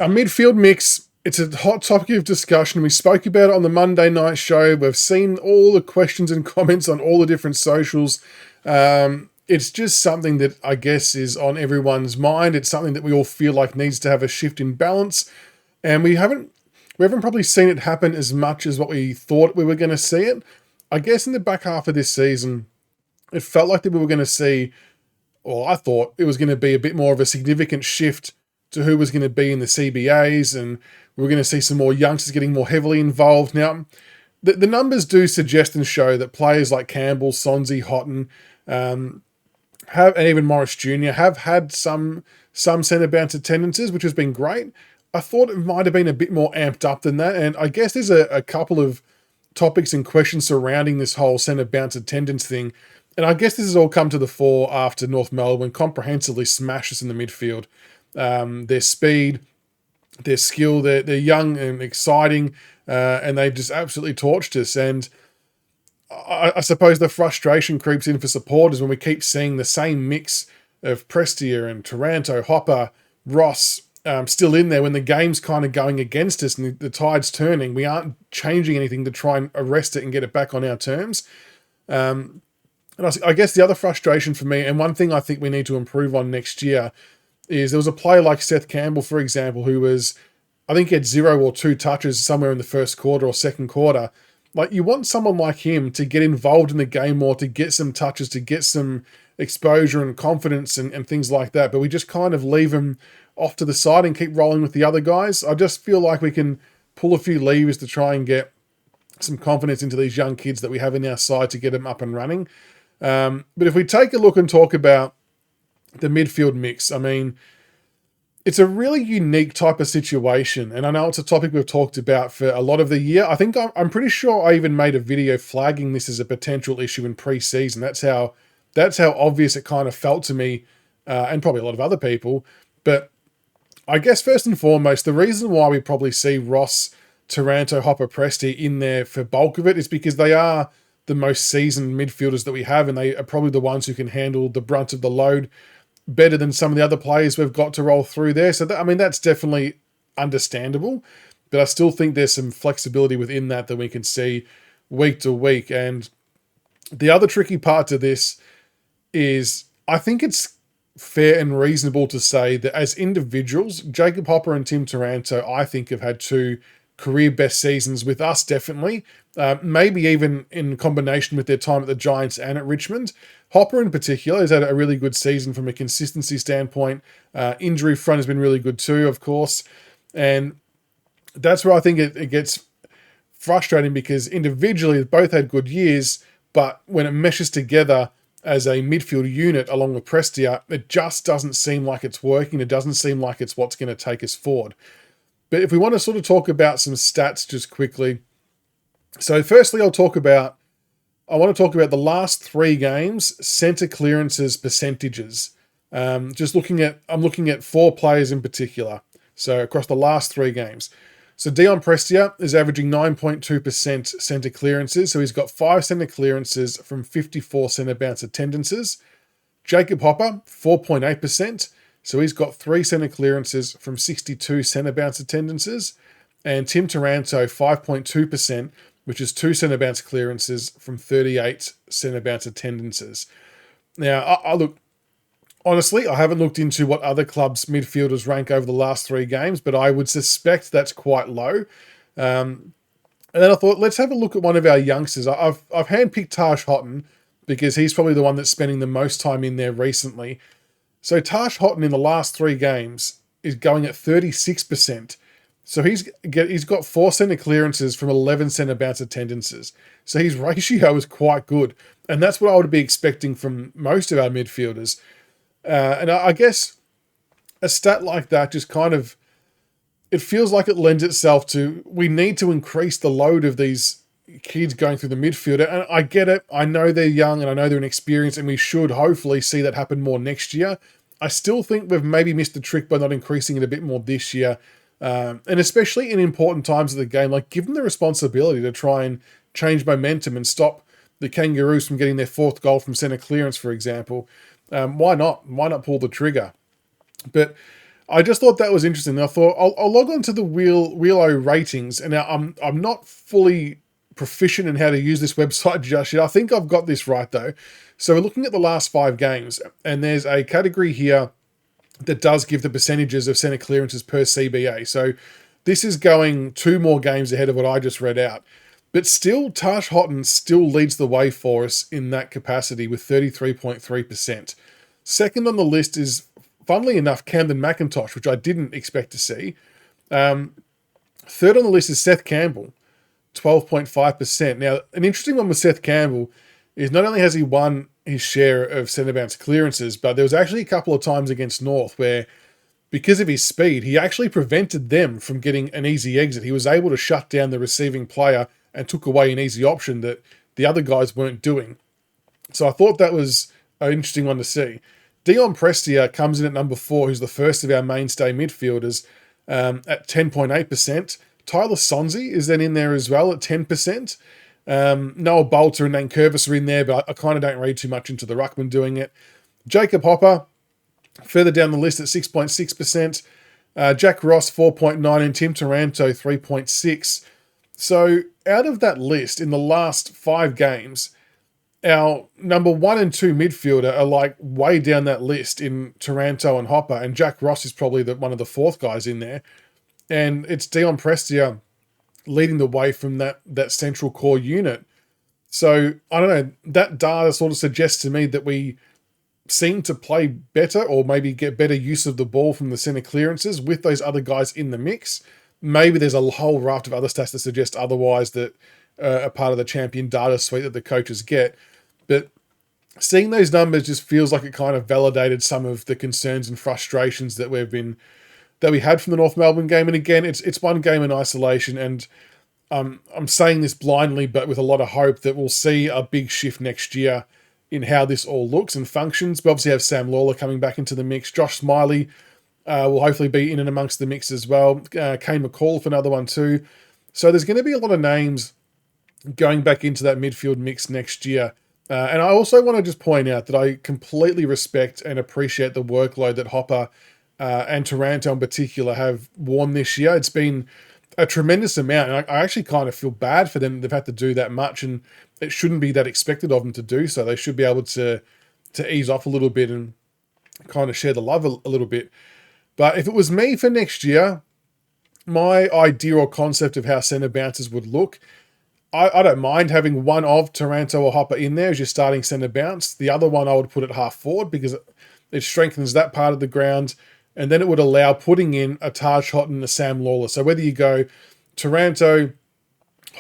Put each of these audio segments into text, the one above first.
Our midfield mix, it's a hot topic of discussion. We spoke about it on the Monday night show. We've seen all the questions and comments on all the different socials. It's just something that I guess is on everyone's mind. It's something that we all feel like needs to have a shift in balance. And we haven't probably seen it happen as much as what we thought we were going to see it. I guess in the back half of this season, it felt like that we were going to see, or I thought it was going to be a bit more of a significant shift to who was going to be in the CBAs, and we were going to see some more youngsters getting more heavily involved. Now, the numbers do suggest and show that players like Campbell, Sonsie, Houghton, and even Morris Jr. have had some centre bounce attendances, which has been great. I thought it might have been a bit more amped up than that, and I guess there's a couple of topics and questions surrounding this whole centre bounce attendance thing, and I guess this has all come to the fore after North Melbourne comprehensively smashed us in the midfield. Their speed, their skill, they're young and exciting, and they just absolutely torched us. And I suppose the frustration creeps in for supporters when we keep seeing the same mix of Prestia and Taranto, Hopper, Ross still in there when the game's kind of going against us and the tide's turning. We aren't changing anything to try and arrest it and get it back on our terms. And I guess the other frustration for me, and one thing I think we need to improve on next year, is there was a player like Seth Campbell, for example, who was, I think he had 0 or 2 touches somewhere in the first quarter or second quarter. Like, you want someone like him to get involved in the game more, to get some touches, to get some exposure and confidence and things like that. But we just kind of leave him off to the side and keep rolling with the other guys. I just feel like we can pull a few levers to try and get some confidence into these young kids that we have in our side to get them up and running. But if we take a look and talk about the midfield mix, I mean, it's a really unique type of situation. And I know it's a topic we've talked about for a lot of the year. I think I'm pretty sure I even made a video flagging this as a potential issue in pre-season. That's how obvious it kind of felt to me, and probably a lot of other people. But I guess first and foremost, the reason why we probably see Ross, Taranto, Hopper, Presti in there for bulk of it is because they are the most seasoned midfielders that we have, and they are probably the ones who can handle the brunt of the load better than some of the other players we've got to roll through there. So, that's definitely understandable, but I still think there's some flexibility within that we can see week to week. And the other tricky part to this is I think it's fair and reasonable to say that as individuals, Jacob Hopper and Tim Taranto, I think, have had 2 career best seasons with us, definitely. Maybe even in combination with their time at the Giants and at Richmond. Hopper in particular has had a really good season from a consistency standpoint. Injury front has been really good too, of course. And that's where I think it gets frustrating, because individually they've both had good years, but when it meshes together as a midfield unit along with Prestia, it just doesn't seem like it's working. It doesn't seem like it's what's going to take us forward. But if we want to sort of talk about some stats just quickly. So firstly, I want to talk about the last 3 games, centre clearances percentages. I'm looking at 4 players in particular. So across the last 3 games. So Dion Prestia is averaging 9.2% centre clearances. So he's got 5 centre clearances from 54 centre bounce attendances. Jacob Hopper, 4.8%. So he's got 3 centre clearances from 62 centre bounce attendances. And Tim Taranto, 5.2%, which is 2 centre bounce clearances from 38 centre bounce attendances. Now, I look, honestly, I haven't looked into what other clubs' midfielders rank over the last 3 games, but I would suspect that's quite low. And then I thought, let's have a look at one of our youngsters. I've handpicked Tash Houghton because he's probably the one that's spending the most time in there recently. So Tash Houghton in the last 3 games is going at 36%. So he's got 4 centre clearances from 11 centre bounce attendances. So his ratio is quite good. And that's what I would be expecting from most of our midfielders. And I guess a stat like that just kind of, it feels like it lends itself to, we need to increase the load of these kids going through the midfield. And I get it. I know they're young and I know they're inexperienced, and we should hopefully see that happen more next year. I still think we've maybe missed the trick by not increasing it a bit more this year. And especially in important times of the game, like, give them the responsibility to try and change momentum and stop the Kangaroos from getting their 4th goal from centre clearance, for example. Why not? Why not pull the trigger? But I just thought that was interesting. I thought I'll log on to the Wheelo ratings, and now I'm not fully proficient in how to use this website just yet. I think I've got this right though. So we're looking at the last 5 games, and there's a category here that does give the percentages of centre clearances per CBA. So this is going 2 more games ahead of what I just read out. But still, Tash Houghton still leads the way for us in that capacity with 33.3%. Second on the list is, funnily enough, Camden McIntosh, which I didn't expect to see. Third on the list is Seth Campbell, 12.5%. Now, an interesting one with Seth Campbell is not only has he won his share of centre bounce clearances, but there was actually a couple of times against North where, because of his speed, he actually prevented them from getting an easy exit. He was able to shut down the receiving player and took away an easy option that the other guys weren't doing. So I thought that was an interesting one to see. Dion Prestia comes in at number 4, who's the first of our mainstay midfielders, at 10.8%. Tyler Sonsie is then in there as well at 10%. Noah Bolter and Nankervis are in there, but I kind of don't read too much into the ruckman doing it. Jacob Hopper, further down the list at 6.6%. Jack Ross, 4.9%, and Tim Taranto, 3.6%. So out of that list, in the last 5 games, our number 1 and 2 midfielder are like way down that list in Taranto and Hopper, and Jack Ross is probably one of the 4th guys in there. And it's Dion Prestia leading the way from that central core unit. So, I don't know, that data sort of suggests to me that we seem to play better or maybe get better use of the ball from the centre clearances with those other guys in the mix. Maybe there's a whole raft of other stats that suggest otherwise that are part of the champion data suite that the coaches get. But seeing those numbers just feels like it kind of validated some of the concerns and frustrations that we had from the North Melbourne game. And again, it's one game in isolation, and I'm saying this blindly, but with a lot of hope that we'll see a big shift next year in how this all looks and functions. We obviously have Sam Lawler coming back into the mix. Josh Smiley will hopefully be in and amongst the mix as well. Kane McAuliffe, another one too. So there's going to be a lot of names going back into that midfield mix next year. And I also want to just point out that I completely respect and appreciate the workload that Hopper and Taranto in particular have worn this year. It's been a tremendous amount. And I actually kind of feel bad for them. They've had to do that much, and it shouldn't be that expected of them to do so. They should be able to ease off a little bit and kind of share the love a little bit. But if it was me for next year, my idea or concept of how centre bounces would look, I don't mind having one of Taranto or Hopper in there as your starting centre bounce. The other one I would put at half forward because it strengthens that part of the ground, and then it would allow putting in a Taj Houghton and a Sam Lawler. So whether you go Taranto,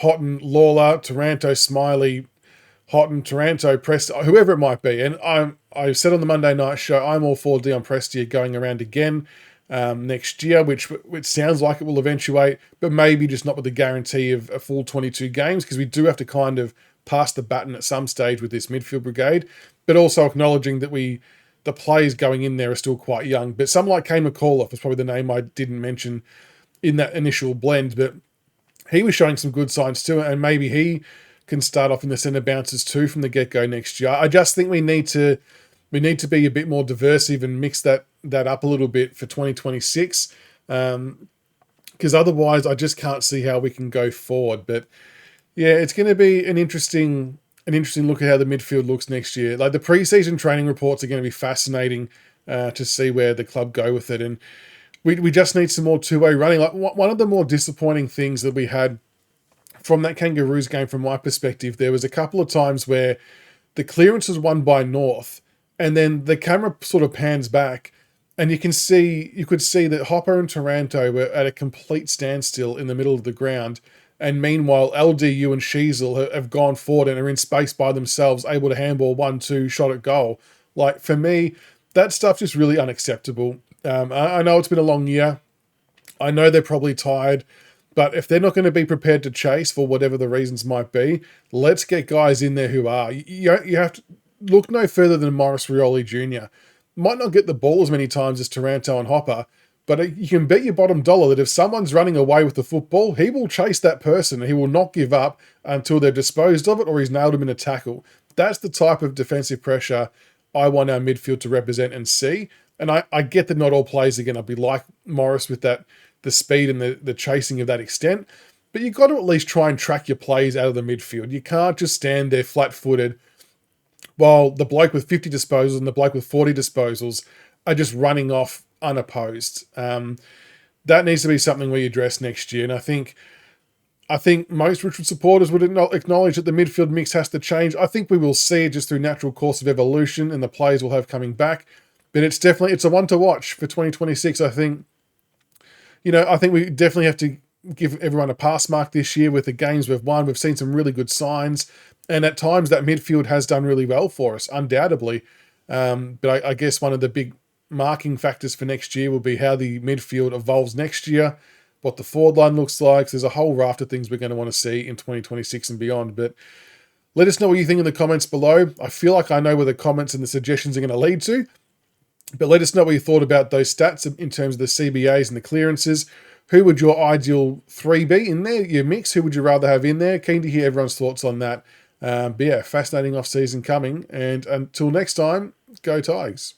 Houghton, Lawler, Taranto, Smiley, Houghton, Taranto, Prestia, whoever it might be. And I said on the Monday night show, I'm all for Dion Prestia going around again next year, which sounds like it will eventuate, but maybe just not with the guarantee of a full 22 games, because we do have to kind of pass the baton at some stage with this midfield brigade, but also acknowledging that the players going in there are still quite young. But someone like Kane McAuliffe was probably the name I didn't mention in that initial blend, but he was showing some good signs too, and maybe he can start off in the centre bounces too from the get-go next year. I just think we need to be a bit more diversive and mix that up a little bit for 2026, because otherwise I just can't see how we can go forward. But yeah, it's going to be an interesting look at how the midfield looks next year. Like, the preseason training reports are going to be fascinating to see where the club go with it, and we just need some more two-way running. Like, one of the more disappointing things that we had from that Kangaroos game, from my perspective, there was a couple of times where the clearance was won by North, and then the camera sort of pans back, and you could see that Hopper and Taranto were at a complete standstill in the middle of the ground, and meanwhile LDU and Sheasel have gone forward and are in space by themselves, able to handball 1-2 shot at goal. Like, for me, that stuff's just really unacceptable. I know it's been a long year. I know they're probably tired. But if they're not going to be prepared to chase for whatever the reasons might be, let's get guys in there who are. You have to look no further than Morris Rioli Jr. Might not get the ball as many times as Taranto and Hopper, but you can bet your bottom dollar that if someone's running away with the football, he will chase that person and he will not give up until they're disposed of it or he's nailed him in a tackle. That's the type of defensive pressure I want our midfield to represent and see. And I get that not all players are going to be like Morris with that, the speed and the chasing of that extent. But you've got to at least try and track your plays out of the midfield. You can't just stand there flat-footed while the bloke with 50 disposals and the bloke with 40 disposals are just running off unopposed. That needs to be something we address next year. And I think most Richmond supporters would acknowledge that the midfield mix has to change. I think we will see it just through natural course of evolution and the players we'll have coming back. But it's a one to watch for 2026. I think we definitely have to give everyone a pass mark this year with the games we've won. We've seen some really good signs. And at times that midfield has done really well for us, undoubtedly. But I guess one of the big marking factors for next year will be how the midfield evolves next year, what the forward line looks like. So there's a whole raft of things we're going to want to see in 2026 and beyond. But let us know what you think in the comments below. I feel like I know where the comments and the suggestions are going to lead to. But let us know what you thought about those stats in terms of the CBAs and the clearances. Who would your ideal 3 be in there, your mix? Who would you rather have in there? Keen to hear everyone's thoughts on that. But yeah, fascinating off-season coming. And until next time, go Tigers.